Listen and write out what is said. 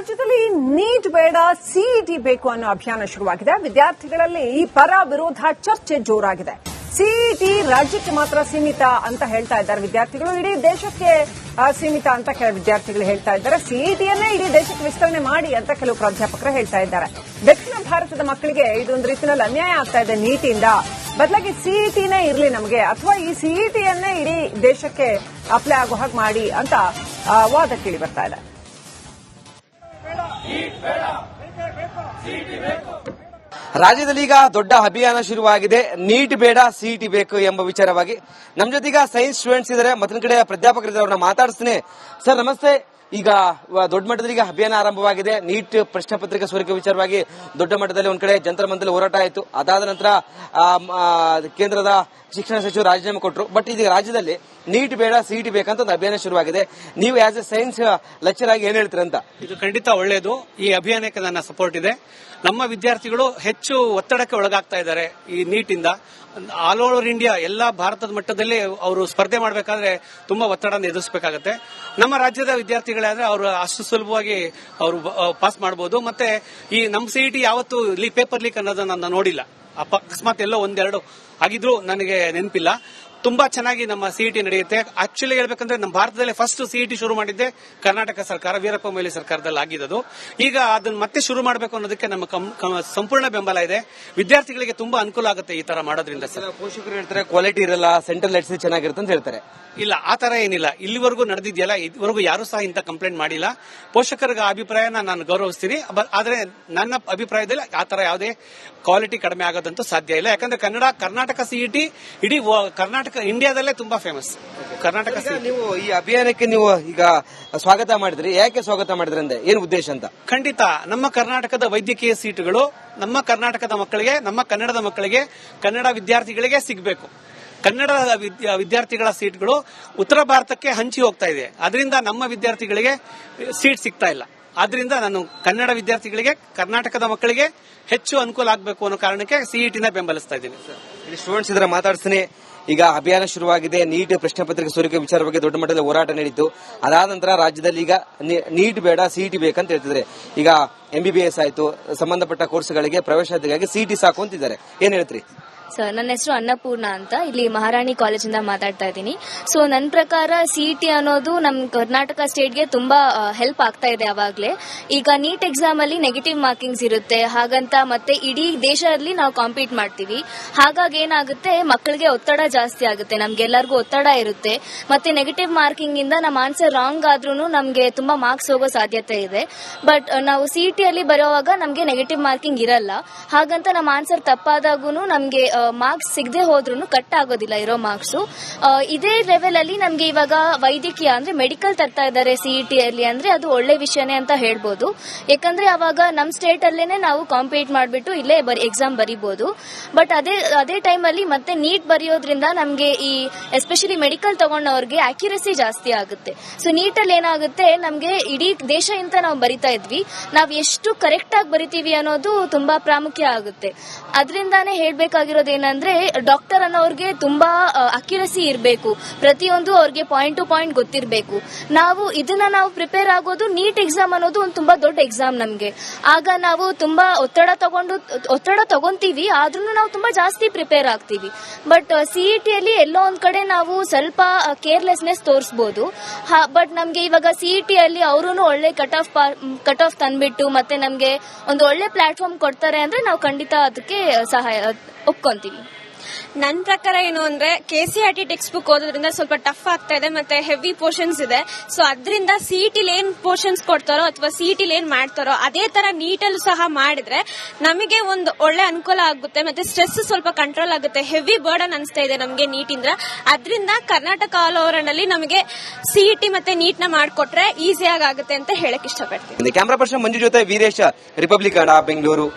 ರಾಜ್ಯದಲ್ಲಿ ನೀಟ್ ಬೇಡ ಸಿಇಟಿ ಬೇಕು ಅನ್ನೋ ಅಭಿಯಾನ ಶುರುವಾಗಿದೆ. ವಿದ್ಯಾರ್ಥಿಗಳಲ್ಲಿ ಈ ಪರ ವಿರೋಧ ಚರ್ಚೆ ಜೋರಾಗಿದೆ. ಸಿಇಟಿ ರಾಜ್ಯಕ್ಕೆ ಮಾತ್ರ ಸೀಮಿತ ಅಂತ ಹೇಳ್ತಾ ಇದ್ದಾರೆ ವಿದ್ಯಾರ್ಥಿಗಳು, ಇಡೀ ದೇಶಕ್ಕೆ ಸೀಮಿತ ಅಂತ ಕೆಲವು ವಿದ್ಯಾರ್ಥಿಗಳು ಹೇಳ್ತಾ ಇದ್ದಾರೆ. ಸಿಇಟಿಯನ್ನೇ ಇಡೀ ದೇಶಕ್ಕೆ ವಿಸ್ತರಣೆ ಮಾಡಿ ಅಂತ ಕೆಲವು ಪ್ರಾಧ್ಯಾಪಕರು ಹೇಳ್ತಾ ಇದ್ದಾರೆ. ದಕ್ಷಿಣ ಭಾರತದ ಮಕ್ಕಳಿಗೆ ಇದೊಂದು ರೀತಿಯಲ್ಲಿ ಅನ್ಯಾಯ ಆಗ್ತಾ ಇದೆ ನೀಟಿಂದ. ಬದಲಾಗಿ ಸಿಇಟಿನೇ ಇರಲಿ ನಮಗೆ, ಅಥವಾ ಈ ಸಿಇಟಿಯನ್ನೇ ಇಡೀ ದೇಶಕ್ಕೆ ಅಪ್ಲೈ ಆಗೋ ಹಾಗೆ ಮಾಡಿ ಅಂತ ವಾದ ಕೇಳಿ ಬರ್ತಾ ಇದೆ. ರಾಜ್ಯದಲ್ಲಿ ಈಗ ದೊಡ್ಡ ಅಭಿಯಾನ ಶುರುವಾಗಿದೆ. ನೀಟ್ ಬೇಡ ಸಿಇಟಿ ಬೇಕು ಎಂಬ ವಿಚಾರವಾಗಿ ನಮ್ಮ ಜೊತೆಗ ಸೈನ್ಸ್ ಸ್ಟೂಡೆಂಟ್ಸ್ ಇದ್ದಾರೆ, ಮತ್ತೊಂದು ಕಡೆ ಪ್ರಾಧ್ಯಾಪಕರಿದ್ದಾರೆ. ಅವ್ರನ್ನ ಮಾತಾಡಿಸ್ತೀನಿ. ಸರ್ ನಮಸ್ತೆ. ಈಗ ದೊಡ್ಡ ಮಟ್ಟದಲ್ಲಿ ಈಗ ಅಭಿಯಾನ ಆರಂಭವಾಗಿದೆ. ನೀಟ್ ಪ್ರಶ್ನೆ ಪತ್ರಿಕೆ ಸೋರಿಕೆ ವಿಚಾರವಾಗಿ ದೊಡ್ಡ ಮಟ್ಟದಲ್ಲಿ ಒಂದ್ ಕಡೆ ಜಂತರ ಮಂತರಲ್ಲಿ ಹೋರಾಟ ಆಯಿತು. ಅದಾದ ನಂತರ ಕೇಂದ್ರದ ಶಿಕ್ಷಣ ಸಚಿವರು ರಾಜೀನಾಮೆ ಕೊಟ್ಟರು. ಬಟ್ ಇದೀಗ ರಾಜ್ಯದಲ್ಲಿ ನೀಟ್ ಬೇಡ ಸಿಇಟಿ ಬೇಕಂತ ಒಂದು ಅಭಿಯಾನ ಶುರುವಾಗಿದೆ. ನೀವು ಆಸ್ ಎ ಸೈನ್ಸ್ ಲೆಕ್ಚರ್ ಆಗಿ ಏನ್ ಹೇಳ್ತೀರಂತ? ಇದು ಖಂಡಿತ ಒಳ್ಳೆಯದು. ಈ ಅಭಿಯಾನಕ್ಕೆ ನನ್ನ ಸಪೋರ್ಟ್ ಇದೆ. ನಮ್ಮ ವಿದ್ಯಾರ್ಥಿಗಳು ಹೆಚ್ಚು ಒತ್ತಡಕ್ಕೆ ಒಳಗಾಗ್ತಾ ಇದ್ದಾರೆ ಈ ನೀಟ್ ಇಂದ. ಆಲ್ ಓವರ್ ಇಂಡಿಯಾ ಎಲ್ಲ ಭಾರತದ ಮಟ್ಟದಲ್ಲಿ ಅವರು ಸ್ಪರ್ಧೆ ಮಾಡಬೇಕಾದ್ರೆ ತುಂಬಾ ಒತ್ತಡ ಎದುರಿಸಬೇಕಾಗುತ್ತೆ. ನಮ್ಮ ರಾಜ್ಯದ ವಿದ್ಯಾರ್ಥಿಗಳಾದ್ರೆ ಅವರು ಅಷ್ಟು ಸುಲಭವಾಗಿ ಅವರು ಪಾಸ್ ಮಾಡಬಹುದು. ಮತ್ತೆ ಈ ನಮ್ಮ ಸಿಇಟಿ ಯಾವತ್ತು ಪೇಪರ್ ಲೀಕ್ ಅನ್ನೋದನ್ನ ನಾನು ನೋಡಿಲ್ಲ. ಅಕಸ್ಮಾತ್ ಎಲ್ಲೋ ಒಂದೆರಡು ಆಗಿದ್ರು ನನಗೆ ನೆನಪಿಲ್ಲ. ತುಂಬಾ ಚೆನ್ನಾಗಿ ನಮ್ಮ ಸಿಇಟಿ ನಡೆಯುತ್ತೆ. ಆಕ್ಚುಲಿ ಹೇಳ್ಬೇಕಂದ್ರೆ ನಮ್ಮ ಭಾರತದಲ್ಲಿ ಫಸ್ಟ್ ಸಿಇಟಿ ಶುರು ಮಾಡಿದ್ದೆ ಕರ್ನಾಟಕ ಸರ್ಕಾರ, ವೀರಪ್ಪ ಮೊಯ್ಲಿ ಸರ್ಕಾರದಲ್ಲಿ ಆಗಿದ್ದು. ಈಗ ಅದನ್ನ ಮತ್ತೆ ಶುರು ಮಾಡಬೇಕು ಅನ್ನೋದಕ್ಕೆ ನಮ್ಮ ಸಂಪೂರ್ಣ ಬೆಂಬಲ ಇದೆ. ವಿದ್ಯಾರ್ಥಿಗಳಿಗೆ ತುಂಬಾ ಅನುಕೂಲ ಆಗುತ್ತೆ ಈ ತರ ಮಾಡೋದ್ರಿಂದ. ಸರ್ ಪೋಷಕರು ಹೇಳ್ತಾರೆ ಕ್ವಾಲಿಟಿ ಇರಲ್ಲ, ಸೆಂಟ್ರಲ್ ಎಡ್ಸಿ ಚೆನ್ನಾಗಿರುತ್ತೆ ಅಂತ ಹೇಳ್ತಾರೆ. ಇಲ್ಲ, ಆ ತರ ಏನಿಲ್ಲ. ಇಲ್ಲಿವರೆಗೂ ನಡೆದಿದೆಯಲ್ಲ, ಇದುವರೆಗೂ ಯಾರು ಸಹ ಇಂತ ಕಂಪ್ಲೇಂಟ್ ಮಾಡಿಲ್ಲ. ಪೋಷಕರ ಅಭಿಪ್ರಾಯನ ನಾನು ಗೌರವಿಸ್ತೀನಿ. ಆದ್ರೆ ನನ್ನ ಅಭಿಪ್ರಾಯದಲ್ಲಿ ಆ ತರ ಯಾವುದೇ ಕ್ವಾಲಿಟಿ ಕಡಿಮೆ ಆಗೋದಂತೂ ಸಾಧ್ಯ ಇಲ್ಲ. ಯಾಕಂದ್ರೆ ಕರ್ನಾಟಕ ಸಿಇಟಿ ಇಡೀ ಕರ್ನಾಟಕ ಇಂಡಿಯಾದಲ್ಲೇ ತುಂಬಾ ಫೇಮಸ್. ಕರ್ನಾಟಕ ನೀವು ಈ ಅಭಿಯಾನಕ್ಕೆ ನೀವು ಈಗ ಸ್ವಾಗತ ಮಾಡಿದ್ರಿ. ಯಾಕೆ ಸ್ವಾಗತ ಮಾಡಿದ್ರಿ ಅಂದ್ರೆ ಏನು ಉದ್ದೇಶ ಅಂತ? ಖಂಡಿತ ನಮ್ಮ ಕರ್ನಾಟಕದ ವೈದ್ಯಕೀಯ ಸೀಟುಗಳು ನಮ್ಮ ಕರ್ನಾಟಕದ ಮಕ್ಕಳಿಗೆ, ನಮ್ಮ ಕನ್ನಡದ ಮಕ್ಕಳಿಗೆ, ಕನ್ನಡ ವಿದ್ಯಾರ್ಥಿಗಳಿಗೆ ಸಿಗಬೇಕು. ಕನ್ನಡ ವಿದ್ಯಾರ್ಥಿಗಳ ಸೀಟ್ಗಳು ಉತ್ತರ ಭಾರತಕ್ಕೆ ಹಂಚಿ ಹೋಗ್ತಾ ಇದೆ. ಅದರಿಂದ ನಮ್ಮ ವಿದ್ಯಾರ್ಥಿಗಳಿಗೆ ಸೀಟ್ ಸಿಗ್ತಾ ಇಲ್ಲ. ಆದ್ರಿಂದ ನಾನು ಕನ್ನಡ ವಿದ್ಯಾರ್ಥಿಗಳಿಗೆ, ಕರ್ನಾಟಕದ ಮಕ್ಕಳಿಗೆ ಹೆಚ್ಚು ಅನುಕೂಲ ಆಗಬೇಕು ಅನ್ನೋ ಕಾರಣಕ್ಕೆ ಸಿಇಟಿನ ಬೆಂಬಲಿಸ್ತಾ ಇದ್ದೀನಿ. ಇಲ್ಲಿ ಸ್ಟೂಡೆಂಟ್ಸ್ ಇದ್ರೆ ಮಾತಾಡ್ತೀನಿ. ಈಗ ಅಭಿಯಾನ ಶುರುವಾಗಿದೆ. ನೀಟ್ ಪ್ರಶ್ನೆ ಪತ್ರಿಕೆ ಸೋರಿಕೆ ವಿಚಾರ ಬಗ್ಗೆ ದೊಡ್ಡ ಮಟ್ಟದಲ್ಲಿ ಹೋರಾಟ ನಡೀತು. ಅದಾದ ನಂತರ ರಾಜ್ಯದಲ್ಲಿ ಈಗ ನೀಟ್ ಬೇಡ ಸಿಇಟಿ ಬೇಕಂತ ಹೇಳ್ತಿದ್ದಾರೆ. ಈಗ MBBS ಆಯ್ತು, ಸಂಬಂಧಪಟ್ಟ ಕೋರ್ಸ್ಗಳಿಗೆ ಪ್ರವೇಶಾತಿಗಾಗಿ ಸಿಇಟಿ ಸಾಕು ಅಂತಿದ್ದಾರೆ. ಏನ್ ಹೇಳ್ತೀರಿ? ಸರ್, ನನ್ನ ಹೆಸರು ಅನ್ನಪೂರ್ಣ ಅಂತ, ಇಲ್ಲಿ ಮಹಾರಾಣಿ ಕಾಲೇಜಿಂದ ಮಾತಾಡ್ತಾ ಇದ್ದೀನಿ. ಸೊ ನನ್ನ ಪ್ರಕಾರ ಸಿಇಟಿ ಅನ್ನೋದು ನಮ್ಮ ಕರ್ನಾಟಕ ಸ್ಟೇಟ್ಗೆ ತುಂಬಾ ಹೆಲ್ಪ್ ಆಗ್ತಾ ಇದೆ. ಅವಾಗಲೇ ಈಗ ನೀಟ್ ಎಕ್ಸಾಮ್ ಅಲ್ಲಿ ನೆಗೆಟಿವ್ ಮಾರ್ಕಿಂಗ್ಸ್ ಇರುತ್ತೆ, ಹಾಗಂತ ಮತ್ತೆ ಇಡೀ ದೇಶದಲ್ಲಿ ನಾವು ಕಾಂಪೀಟ್ ಮಾಡ್ತೀವಿ. ಹಾಗಾಗಿ ಏನಾಗುತ್ತೆ, ಮಕ್ಕಳಿಗೆ ಒತ್ತಡ ಜಾಸ್ತಿ ಆಗುತ್ತೆ, ನಮ್ಗೆಲ್ಲರಿಗೂ ಒತ್ತಡ ಇರುತ್ತೆ. ಮತ್ತೆ ನೆಗೆಟಿವ್ ಮಾರ್ಕಿಂಗ್ ಇಂದ ನಮ್ಮ ಆನ್ಸರ್ ರಾಂಗ್ ಆದ್ರೂ ನಮ್ಗೆ ತುಂಬಾ ಮಾರ್ಕ್ಸ್ ಹೋಗೋ ಸಾಧ್ಯತೆ ಇದೆ. ಬಟ್ ನಾವು ಸಿಇಟಿ ಅಲ್ಲಿ ಬರೋವಾಗ ನಮ್ಗೆ ನೆಗೆಟಿವ್ ಮಾರ್ಕಿಂಗ್ ಇರಲ್ಲ. ಹಾಗಂತ ನಮ್ಮ ಆನ್ಸರ್ ತಪ್ಪಾದಾಗೂ ನಮ್ಗೆ ಮಾರ್ಕ್ಸ್ ಸಿಗದೆ ಹೋದ್ರೂ ಕಟ್ ಆಗೋದಿಲ್ಲ ಇರೋ ಮಾರ್ಕ್ಸ್. ಇದೇ ಲೆವೆಲ್ ಅಲ್ಲಿ ನಮ್ಗೆ ಇವಾಗ ವೈದ್ಯಕೀಯ ಅಂದ್ರೆ ಮೆಡಿಕಲ್ ತರ್ತಾ ಇದ್ದಾರೆ ಸಿಇಟಿ ಅಲ್ಲಿ, ಅಂದ್ರೆ ಅದು ಒಳ್ಳೆ ವಿಷಯನೇ ಅಂತ ಹೇಳ್ಬೋದು. ಯಾಕಂದ್ರೆ ಅವಾಗ ನಮ್ ಸ್ಟೇಟ್ ಅಲ್ಲೇನೆ ನಾವು ಕಾಂಪೀಟ್ ಮಾಡ್ಬಿಟ್ಟು ಇಲ್ಲೇ ಎಕ್ಸಾಮ್ ಬರೀಬಹುದು. ಬಟ್ ಅದೇ ಟೈಮ್ ಅಲ್ಲಿ ಮತ್ತೆ ನೀಟ್ ಬರೆಯೋದ್ರಿಂದ ನಮ್ಗೆ ಈ ಎಸ್ಪೆಷಲಿ ಮೆಡಿಕಲ್ ತಗೊಂಡವ್ರಿಗೆ ಅಕ್ಯುರಸಿ ಜಾಸ್ತಿ ಆಗುತ್ತೆ. ಸೊ ನೀಟ್ ಅಲ್ಲಿ ಏನಾಗುತ್ತೆ, ನಮ್ಗೆ ಇಡೀ ದೇಶ ಇಂತ ನಾವು ಬರಿತಾ ಇದ್ವಿ, ನಾವ್ ಎಷ್ಟು ಕರೆಕ್ಟ್ ಆಗಿ ಬರಿತೀವಿ ಅನ್ನೋದು ತುಂಬಾ ಪ್ರಾಮುಖ್ಯ ಆಗುತ್ತೆ. ಅದರಿಂದಾನೇ ಹೇಳ್ಬೇಕಾಗಿರೋದು ಏನಂದ್ರೆ, ಡಾಕ್ಟರ್ ಅನ್ನೋರ್ಗೆ ತುಂಬಾ ಅಕ್ಯುರಸಿ ಇರಬೇಕು, ಪ್ರತಿಯೊಂದು ಅವ್ರಿಗೆ ಪಾಯಿಂಟ್ ಟು ಪಾಯಿಂಟ್ ಗೊತ್ತಿರಬೇಕು. ನಾವು ಪ್ರಿಪೇರ್ ಆಗೋದು ನೀಟ್ ಎಕ್ಸಾಮ್ ಅನ್ನೋದು ಒಂದು ತುಂಬಾ ದೊಡ್ಡ ಎಕ್ಸಾಮ್ ನಮ್ಗೆ. ಆಗ ನಾವು ತುಂಬಾ ಒತ್ತಡ ತಗೊಂತೀವಿ, ಆದ್ರೂ ನಾವು ತುಂಬಾ ಜಾಸ್ತಿ ಪ್ರಿಪೇರ್ ಆಗ್ತೀವಿ. ಬಟ್ ಸಿಇಟಿಯಲ್ಲಿ ಎಲ್ಲೋ ಒಂದ್ ಕಡೆ ನಾವು ಸ್ವಲ್ಪ ಕೇರ್ಲೆಸ್ನೆಸ್ ತೋರಿಸಬಹುದು. ಬಟ್ ನಮ್ಗೆ ಇವಾಗ ಸಿಇಟಿಯಲ್ಲಿ ಅವರು ಒಳ್ಳೆ ಕಟ್ ಆಫ್ ತಂದ್ಬಿಟ್ಟು ಮತ್ತೆ ನಮ್ಗೆ ಒಂದು ಒಳ್ಳೆ ಪ್ಲಾಟ್ಫಾರ್ಮ್ ಕೊಡ್ತಾರೆ ಅಂದ್ರೆ ನಾವು ಖಂಡಿತ ಅದಕ್ಕೆ ಒಪ್ಕೊಂತೀವಿ. ನನ್ನ ಪ್ರಕಾರ ಏನು ಅಂದ್ರೆ, KCRT ಟೆಕ್ಸ್ಟ್ ಬುಕ್ ಓದೋದ್ರಿಂದ ಸ್ವಲ್ಪ ಟಫ್ ಆಗ್ತಾ ಇದೆ, ಮತ್ತೆ ಹೆವಿ ಪೋರ್ಷನ್ಸ್ ಇದೆ. ಸೊ ಅದರಿಂದ ಸಿಇಟಿಲಿ ಏನ್ ಪೋರ್ಷನ್ಸ್ ಕೊಡ್ತಾರೋ ಅಥವಾ ಸಿಇಟಿಲಿ ಏನ್ ಮಾಡ್ತಾರೋ ಅದೇ ತರ ನೀಟಲ್ಲೂ ಸಹ ಮಾಡಿದ್ರೆ ನಮಗೆ ಒಂದು ಒಳ್ಳೆ ಅನುಕೂಲ ಆಗುತ್ತೆ. ಮತ್ತೆ ಸ್ಟ್ರೆಸ್ ಸ್ವಲ್ಪ ಕಂಟ್ರೋಲ್ ಆಗುತ್ತೆ. ಹೆವಿ ಬರ್ಡನ್ ಅನಿಸ್ತಾ ಇದೆ ನಮಗೆ ನೀಟಿಂದ. ಅದರಿಂದ ಕರ್ನಾಟಕ ಆಲ್ ಓವರ್ ಅಲ್ಲಿ ನಮಗೆ ಸಿಇಟಿ ಮತ್ತೆ ನೀಟ್ ನ ಮಾಡ್ಕೊಟ್ರೆ ಈಸಿಯಾಗಿ ಆಗುತ್ತೆ ಅಂತ ಹೇಳಕ್ ಇಷ್ಟಪಡ್ತೀನಿ. ಕ್ಯಾಮರಾ ಪರ್ಸನ್ ಮಂಜು ಜೊತೆ ವೀರೇಶ, ರಿಪಬ್ಲಿಕ್ ಕನ್ನಡ, ಬೆಂಗಳೂರು.